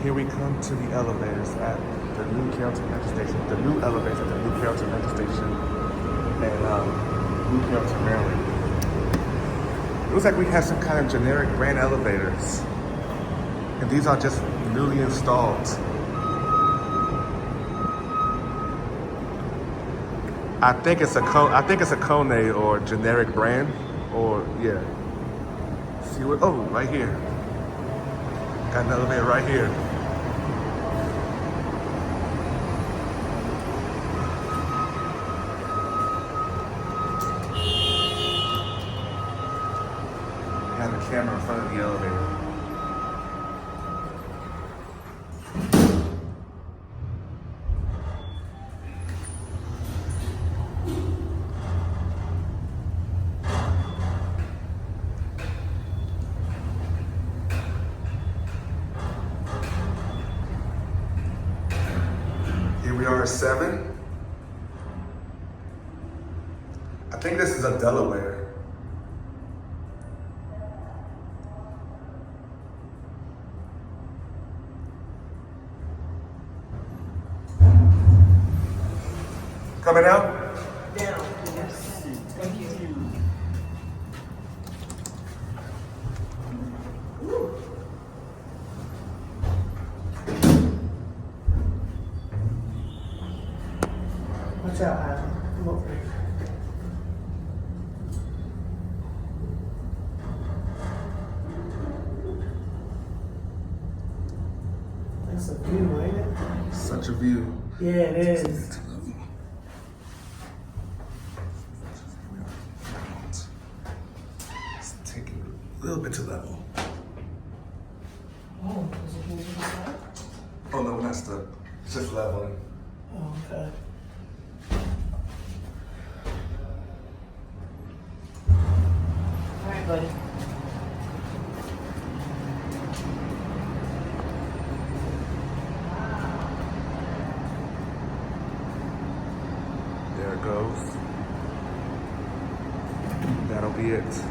Here we come to the elevators at the new Carrollton Metro Station. The new elevators at the new Carrollton Metro Station in New Carrollton, Maryland. It looks like we have some kind of generic brand elevators. And these are just newly installed. I think it's a Kone or generic brand, or yeah. See what? Oh, right here. Got an elevator right here. Have a camera in front of the elevator. Here we are at 7. I think this is a Delaware. Coming out? Down. Yes. Thank you. Watch out, Adam. Come over here. That's a view, ain't it? Such a view. Yeah, it is. Let's take it a little bit to level. Oh, is it moving like Oh no, not stuck. It's just leveling. Oh, okay. All right, buddy. There it goes. That'll be it.